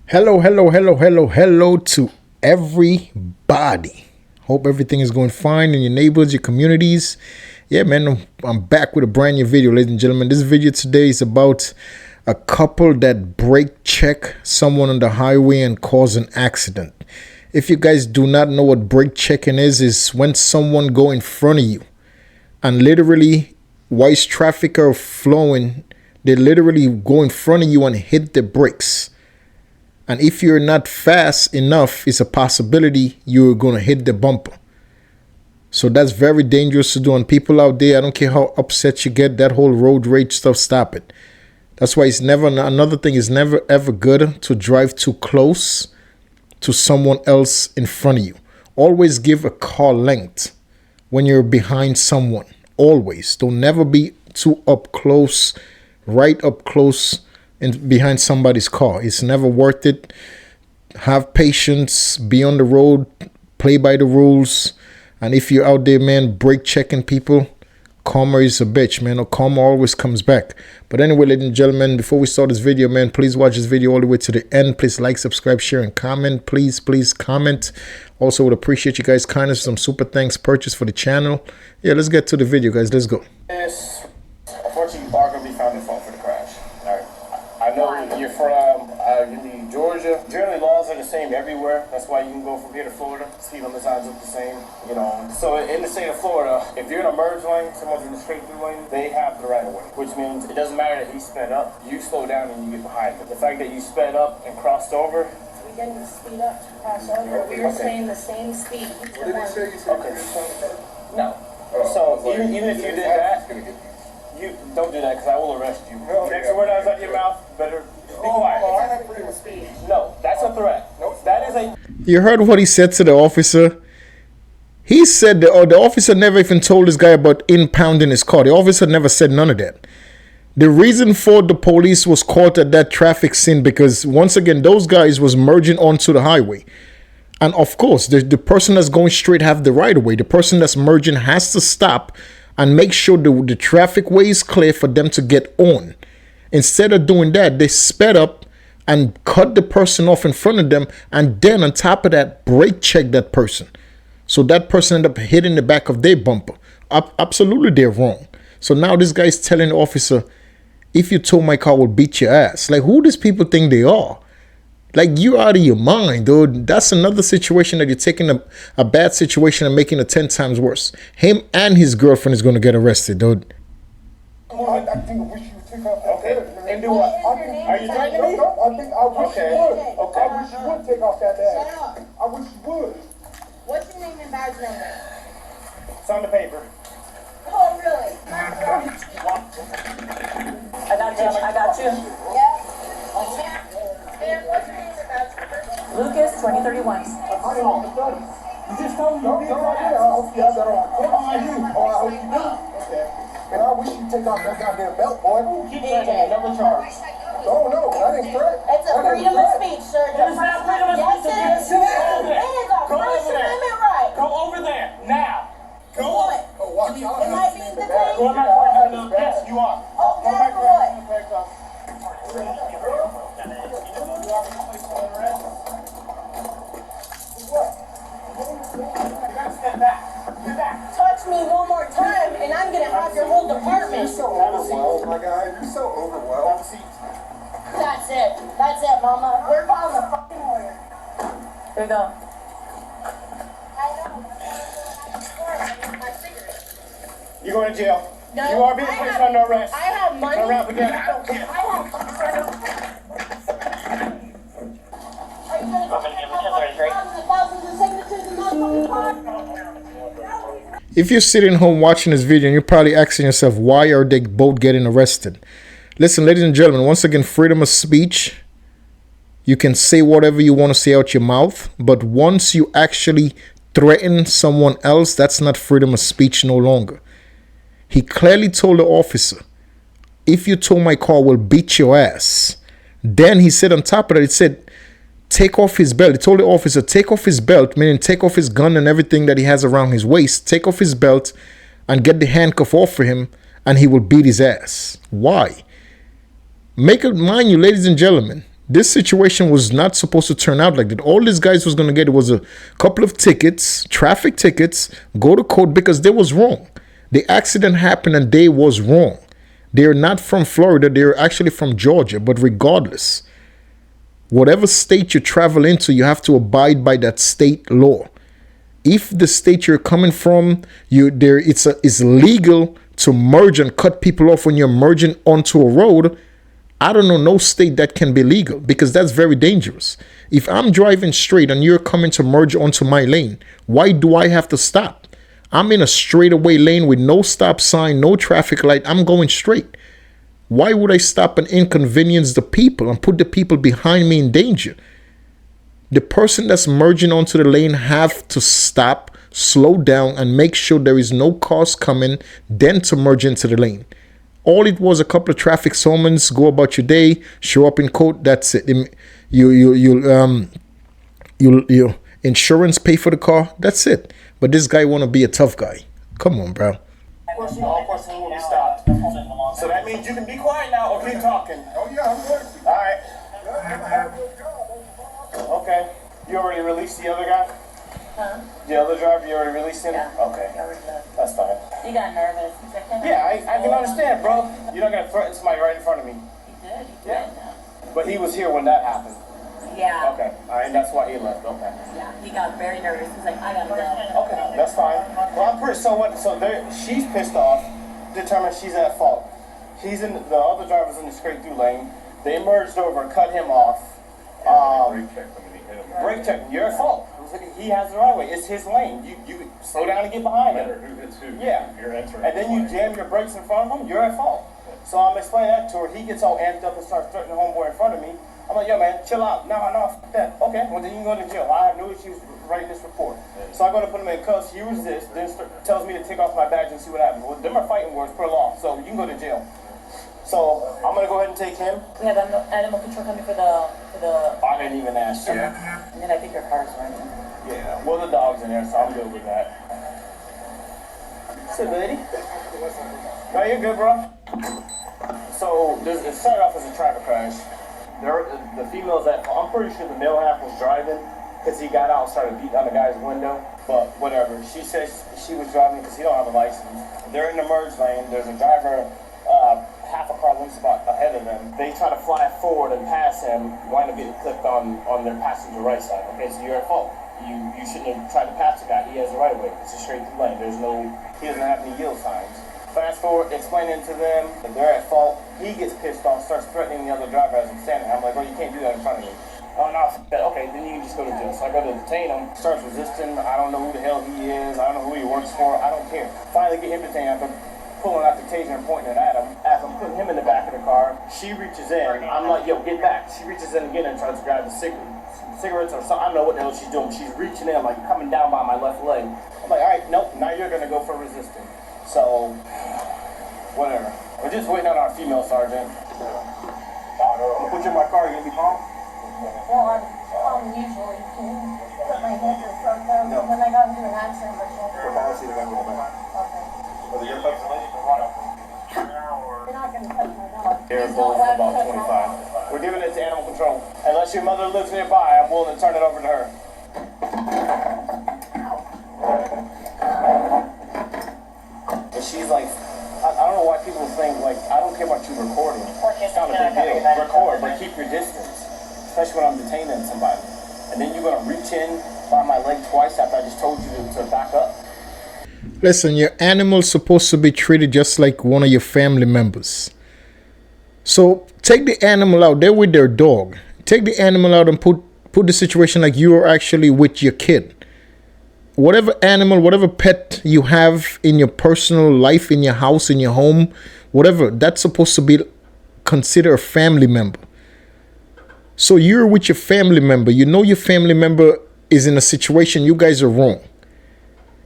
Hello to everybody. Hope everything is going fine in your neighborhoods, your communities. Yeah, man, I'm back with a brand new video, ladies and gentlemen. This video today is about a couple that brake check someone on the highway and cause an accident. If you guys do not know what brake checking is when someone go in front of you and literally, while traffic are flowing, they literally go in front of you and hit the brakes. And if you're not fast enough, it's a possibility you're going to hit the bumper. So that's very dangerous to do. And people out there, I don't care how upset you get, that whole road rage stuff, stop it. That's why it's never, another thing is never ever good to drive too close to someone else in front of you. Always give a car length when you're behind someone. Always. Don't never be too up close, right up close and behind somebody's car. It's never worth it. Have patience, be on the road, play by the rules. And if you're out there, man, brake checking people, karma is a bitch, man. Or karma always comes back. But anyway, ladies and gentlemen, before we start this video, man, please watch this video all the way to the end. Please like, subscribe, share, and comment. Please comment. Also would appreciate you guys' kindness. Some super thanks purchase for the channel. Yeah, let's get to the video, guys. Let's go. Yes, unfortunately, you are going to be found at fault for the crash. All right. I know you're from Georgia. Generally, laws are the same everywhere. That's why you can go from here to Florida. Speed limit signs look the same, you know. So in the state of Florida, if you're in a merge lane, someone's in the straight through lane, they have the right of way, which means it doesn't matter that he sped up. You slow down and you get behind him. The fact that you sped up and crossed over. We didn't speed up to cross over. We were saying the same speed. What did he say? You said no. So even if you did that, you don't do that because I will arrest you. Next word out of your mouth, better be quiet. No, that's a threat. That is a. You heard what he said to the officer. He said the officer never even told this guy about impounding his car. The officer never said none of that. The reason for the police was caught at that traffic scene because once again, those guys was merging onto the highway. And of course, the person that's going straight have the right of way. The person that's merging has to stop and make sure the traffic way is clear for them to get on. Instead of doing that, they sped up and cut the person off in front of them. And then on top of that, brake check that person. So that person ended up hitting the back of their bumper. Absolutely, they're wrong. So now this guy's telling the officer, if you tow my car, will beat your ass. Like, who does people think they are? Like, you're out of your mind, dude. That's another situation that you're taking a bad situation and making it 10 times worse. Him and his girlfriend is going to get arrested, dude. I think we should take off that bag. And do what? Are you threatening me? I wish you would. Okay. I wish you would take off that bag. Shut up. I wish you would. What's your name and badge number? It's on the paper. Oh, really? I got you. Yeah. And what's your name and badge number? Lucas, 2031. I don't know. You just told me. Don't right there. I hope you have that on. I do. Oh, I hope you do. Okay. And I wish you'd take off that goddamn belt, boy. Keep threatening me. Never charge. Oh, no. That ain't threat. It's a freedom of speech, sir. It is not freedom of Yes, speech. it is. Go It over there. is a Go First over there. Amendment right. Go over there now. Go What? Oh, watch out. Am I being detained? Go back right now. Yes, you are. Oh, Go back that's right what? now. Step back. Step back. Touch me one more time, and I'm gonna have your whole department. You're so overwhelmed, my guy. You're so overwhelmed. That's it. That's it, Mama. We're calling the fucking lawyer. Here we go. You're going to jail. No, You are being I placed have- under arrest. I have money. Turn around, forget it. I have. Are you gonna thousands of signatures in those fucking cards? If you're sitting home watching this video and you're probably asking yourself, why are they both getting arrested? Listen, ladies and gentlemen, once again, freedom of speech. You can say whatever you want to say out your mouth. But once you actually threaten someone else, that's not freedom of speech no longer. He clearly told the officer, if you tow my car, will beat your ass. Then he said on top of that, he said, take off his belt. He told the officer, take off his belt, meaning take off his gun and everything that he has around his waist. Take off his belt and get the handcuff off for him, and he will beat his ass. Why? Mind you, ladies and gentlemen, This situation was not supposed to turn out like that. All these guys was going to get was a couple of tickets, traffic tickets, go to court because they was wrong. The accident happened and they was wrong. They're not from Florida. They're actually from Georgia. But regardless, whatever state you travel into, you have to abide by that state law. If the state you're coming from, it's legal to merge and cut people off when you're merging onto a road. I don't know no state that can be legal because that's very dangerous. If I'm driving straight and you're coming to merge onto my lane, why do I have to stop? I'm in a straightaway lane with no stop sign, no traffic light. I'm going straight. Why would I stop and inconvenience the people and put the people behind me in danger? The person that's merging onto the lane have to stop, slow down, and make sure there is no cars coming, then to merge into the lane. All it was a couple of traffic summons, go about your day, show up in court, that's it. Your insurance pay for the car, that's it. But this guy want to be a tough guy. Come on, bro. All questions will be stopped. So that means you can be quiet now or keep talking. Oh, yeah, I'm going to. All right. I have no job. Okay. You already released the other guy? Huh? The other driver, you already released him? Yeah. Okay. I already left. That's fine. You got nervous. Yeah, I can understand, bro. You're not going to threaten somebody right in front of me. You did. You did. Yeah. But he was here when that happened. Yeah. Okay. All right, that's why he left. Okay. Yeah. He got very nervous. He's like, I gotta go. Okay, that's fine. Well, I'm pretty so what? So she's pissed off, determined she's at fault. He's in the other driver's in the straight through lane. They merged over and cut him off. Brake check. You're at fault. He has the right way. It's his lane. You slow down and get behind him. Who hits who? Yeah. You're entering. And then you jam your brakes in front of him. You're at fault. So I'm explaining that to her. He gets all amped up and starts threatening homeboy in front of me. I'm like, yo, man, chill out. No, fuck that. Okay, well, then you can go to jail. I have no issues writing this report. So I go to put him in cuffs. He resists. Then tells me to take off my badge and see what happens. Well, them are fighting words per law, so you can go to jail. So I'm going to go ahead and take him. We have animal control coming for the. I didn't even ask you. And then I think your car's running. Yeah, well, the dog's in there, so I'm good with that. Sit, lady. No, you're good, bro. So it started off as a traffic crash. The female's at fault. I'm pretty sure the male half was driving because he got out and started beating on the guy's window. But whatever. She says she was driving because he don't have a license. They're in the merge lane. There's a driver half a car length spot ahead of them. They try to fly forward and pass him, wind up getting clipped on their passenger right side. Okay, so you're at fault. You shouldn't have tried to pass the guy. He has the right of way. It's a straight through lane. He doesn't have any yield signs. Fast forward, explaining to them that they're at fault. He gets pissed off, starts threatening the other driver as I'm standing there. I'm like, bro, you can't do that in front of me. Oh, no, okay, then you can just go to jail. So I go to detain him, starts resisting. I don't know who the hell he is. I don't know who he works for. I don't care. Finally get him detained after pulling out the taser and pointing it at him. As I'm putting him in the back of the car, she reaches in. I'm like, yo, get back. She reaches in again and tries to grab the cigarettes or something. I don't know what the hell she's doing. She's reaching in, like coming down by my left leg. I'm like, all right, nope, now you're going to go for resisting. So, whatever. We're just waiting on our female sergeant. I'm gonna put you in my car. You gonna be calm? Well, I'm usually can put my hands in front of them when I got into an accident. For policy, they're going to go back. Okay. Whether you're touching lady or what? You're not going to touch my dog. Here, He's not both allowed to about touch my dog. 25. We're giving it to animal control. Unless your mother lives nearby, I'm willing to turn it over to her. And she's like, I don't know why people think, like, I don't care about you recording. It's not a big deal. Record, but keep your distance. Especially when I'm detaining somebody. And then you're going to reach in by my leg twice after I just told you to back up. Listen, your animal's supposed to be treated just like one of your family members. So take the animal out. They're with their dog. Take the animal out and put the situation like you are actually with your kid. Whatever animal, whatever pet you have in your personal life, in your house, in your home, whatever, that's supposed to be considered a family member. So you're with your family member. You know your family member is in a situation you guys are wrong.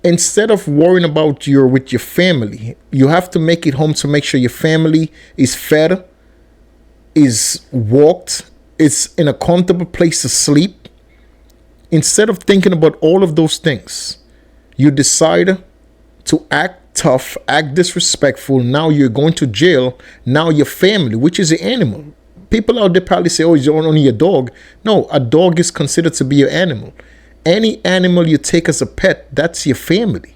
Instead of worrying about you're with your family, you have to make it home to make sure your family is fed, is walked, is in a comfortable place to sleep. Instead of thinking about all of those things, you decide to act tough, act disrespectful. Now you're going to jail. Now your family, which is the animal, people out there probably say, oh, it's only a dog. No, a dog is considered to be your animal. Any animal you take as a pet, that's your family.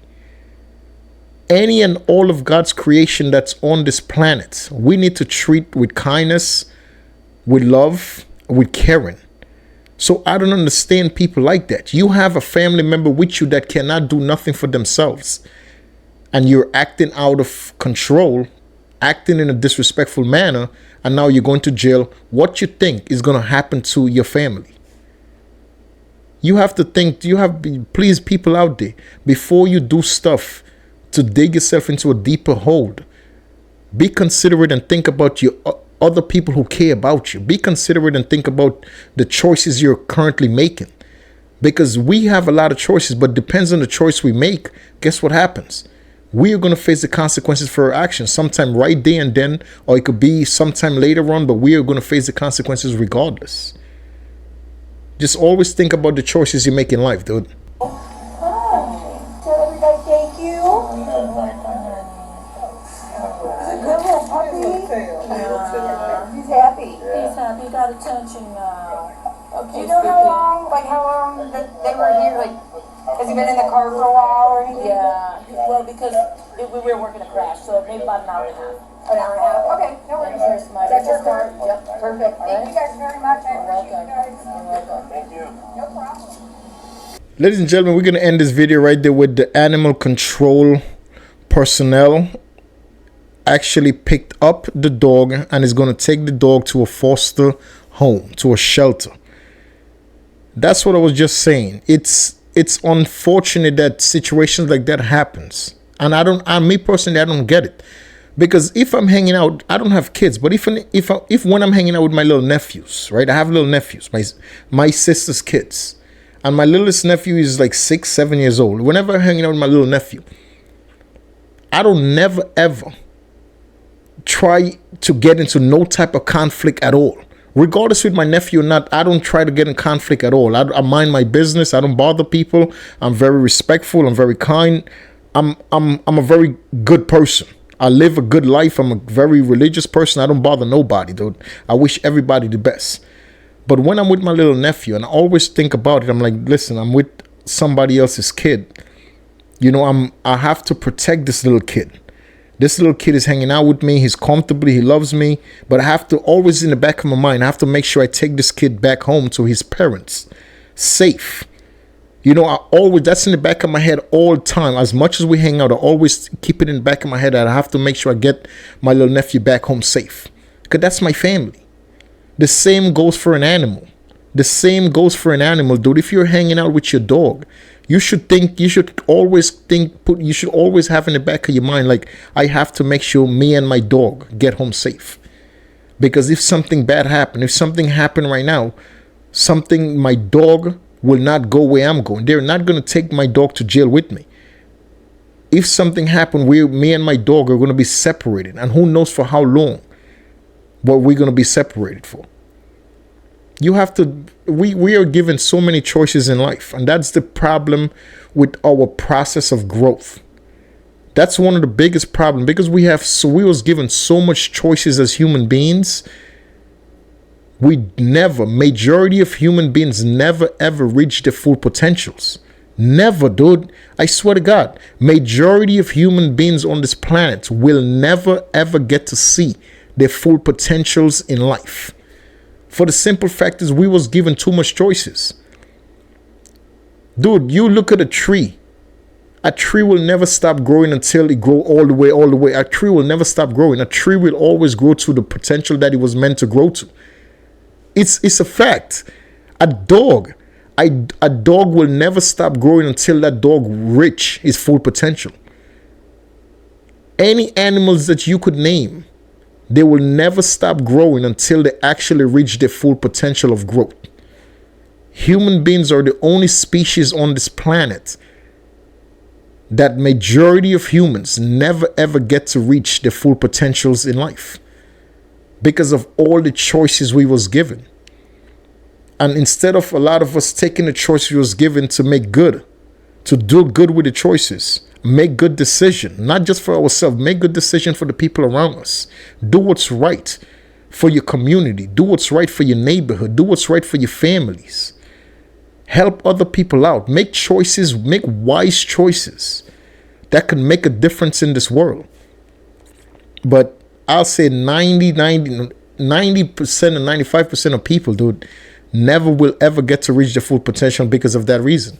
Any and all of God's creation that's on this planet, we need to treat with kindness, with love, with caring. So I don't understand people like that. You have a family member with you that cannot do nothing for themselves, and you're acting out of control, acting in a disrespectful manner, and now you're going to jail. What you think is going to happen to your family? You have to think, please, people out there, before you do stuff to dig yourself into a deeper hole, be considerate and think about your other people who care about you. Be considerate and think about the choices you're currently making. Because we have a lot of choices, but depends on the choice we make. Guess what happens? We are going to face the consequences for our actions, sometime right there and then, or it could be sometime later on, but we are going to face the consequences regardless. Just always think about the choices you make in life, dude. Tell everybody thank you. He's a good little puppy. He's happy. He's happy, got attention now. Do you know how long that they were here? Like, has he been in the car for a while or anything? Yeah, well, because we were working a crash, so maybe about an hour and a half. An hour and a half? Okay, no worries. Here's my That's your card. card? Yep. Perfect. Thank you guys very much. I You're appreciate you welcome. guys. You're welcome. Thank you. No problem. Ladies and gentlemen, we're going to end this video right there with the animal control personnel actually picked up the dog and is going to take the dog to a foster home, to a shelter. That's what I was just saying. It's unfortunate that situations like that happens. And me personally, I don't get it. Because if I'm hanging out, I don't have kids, but if when I'm hanging out with my little nephews, right? I have little nephews, my sister's kids. And my littlest nephew is like 6, 7 years old. Whenever I'm hanging out with my little nephew, I don't never ever try to get into no type of conflict at all. Regardless with my nephew or not, I don't try to get in conflict at all. I mind my business. I don't bother people. I'm very respectful. I'm very kind. I'm a very good person. I live a good life. I'm a very religious person. I don't bother nobody, dude. I wish everybody the best. But when I'm with my little nephew, and I always think about it, I'm like, listen, I'm with somebody else's kid. You know, I have to protect this little kid. This little kid is hanging out with me. He's comfortable. He loves me. But I have to always in the back of my mind, I have to make sure I take this kid back home to his parents, safe. You know, that's in the back of my head all the time. As much as we hang out, I always keep it in the back of my head that I have to make sure I get my little nephew back home safe. Because that's my family. The same goes for an animal. The same goes for an animal, dude. If you're hanging out with your dog, you should always have in the back of your mind, like, I have to make sure me and my dog get home safe. Because if something bad happened, if something happened right now, my dog will not go where I'm going. They're not going to take my dog to jail with me. If something happened, me and my dog are going to be separated. And who knows for how long what we're going to be separated for. We are given so many choices in life. And that's the problem with our process of growth. That's one of the biggest problems. Because we was given so much choices as human beings. Majority of human beings never ever reach their full potentials. Never, dude. I swear to God, majority of human beings on this planet will never ever get to see their full potentials in life. For the simple fact is we was given too much choices. Dude, you look at a tree. A tree will never stop growing until it grow all the way. A tree will never stop growing. A tree will always grow to the potential that it was meant to grow to. It's a fact. A dog will never stop growing until that dog reach its full potential. Any animals that you could name, they will never stop growing until they actually reach their full potential of growth. Human beings are the only species on this planet that majority of humans never ever get to reach their full potentials in life. Because of all the choices we was given. And instead of a lot of us taking the choice we was given to make good, to do good with the choices, make good decision, not just for ourselves, make good decision for the people around us. Do what's right. for your community. Do what's right for your neighborhood. Do what's right for your families. Help other people out. Make choices, make wise choices that can make a difference in this world. But I'll say 90% and 95% of people, dude, never will ever get to reach their full potential because of that reason.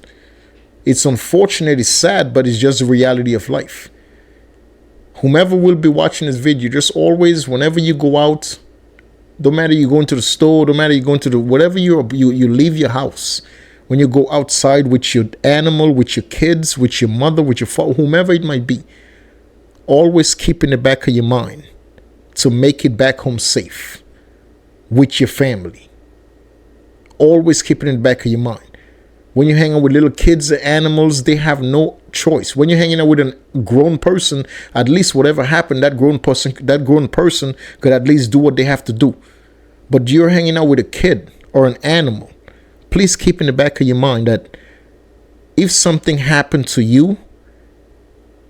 It's unfortunate, it's sad, but it's just the reality of life. Whomever will be watching this video, just always, whenever you go out, no matter you go into the store, no matter you go into the, whatever you leave your house, when you go outside with your animal, with your kids, with your mother, with your father, whomever it might be, always keep in the back of your mind to make it back home safe with your family. Always keep it in the back of your mind. When you're hanging out with little kids and animals, they have no choice. When you're hanging out with a grown person, at least whatever happened, that grown person could at least do what they have to do. But you're hanging out with a kid or an animal, please keep in the back of your mind that if something happened to you,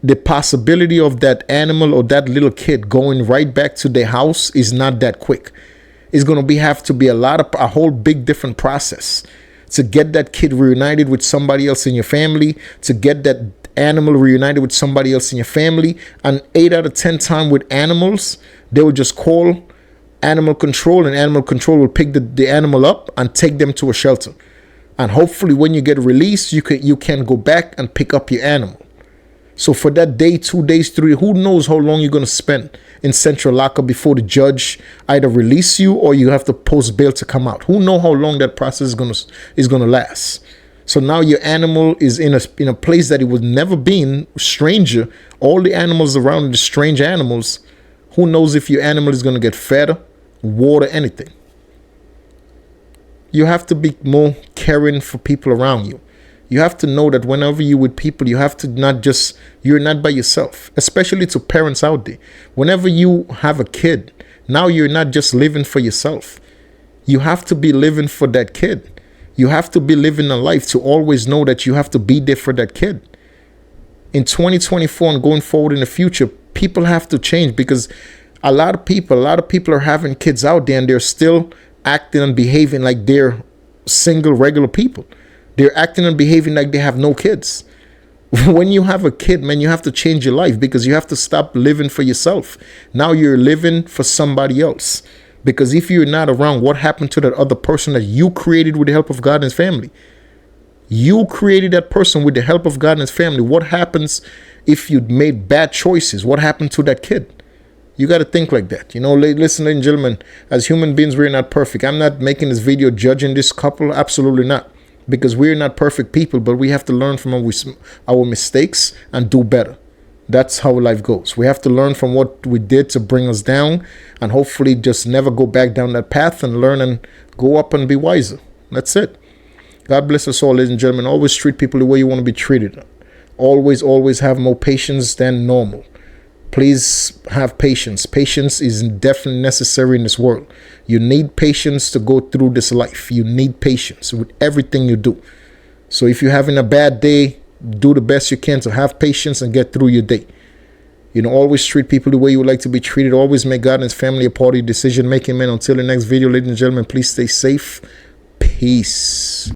the possibility of that animal or that little kid going right back to their house is not that quick. It's going to have to be a whole big different process to get that kid reunited with somebody else in your family, to get that animal reunited with somebody else in your family. And 8 out of 10 times with animals, they will just call animal control, and animal control will pick the animal up and take them to a shelter. And hopefully when you get released, you can go back and pick up your animal. So for that day, 2 days, 3, who knows how long you're going to spend in central lockup before the judge either release you or you have to post bail to come out. Who knows how long that process is going to last. So now your animal is in a place that it was never been, stranger. All the animals around, the strange animals. Who knows if your animal is going to get fed, water, anything. You have to be more caring for people around you. You have to know that whenever you're with people, you have to you're not by yourself, especially to parents out there. Whenever you have a kid, now you're not just living for yourself. You have to be living for that kid. You have to be living a life to always know that you have to be there for that kid. In 2024 and going forward in the future, people have to change because a lot of people are having kids out there and they're still acting and behaving like they're single, regular people. They're acting and behaving like they have no kids. When you have a kid, man, you have to change your life because you have to stop living for yourself. Now you're living for somebody else. Because if you're not around, what happened to that other person that you created with the help of God and his family? You created that person with the help of God and his family. What happens if you made bad choices? What happened to that kid? You got to think like that. You know, listen, ladies and gentlemen, as human beings, we're not perfect. I'm not making this video judging this couple. Absolutely not. Because we're not perfect people, but we have to learn from our mistakes and do better. That's how life goes. We have to learn from what we did to bring us down and hopefully just never go back down that path and learn and go up and be wiser. That's it. God bless us all, ladies and gentlemen. Always treat people the way you want to be treated. Always, always have more patience than normal. Please have patience. Patience is definitely necessary in this world. You need patience to go through this life. You need patience with everything you do. So if you're having a bad day, do the best you can to have patience and get through your day. You know, always treat people the way you would like to be treated. Always make God and his family a part of your decision making, man. Until the next video, ladies and gentlemen, please stay safe. Peace.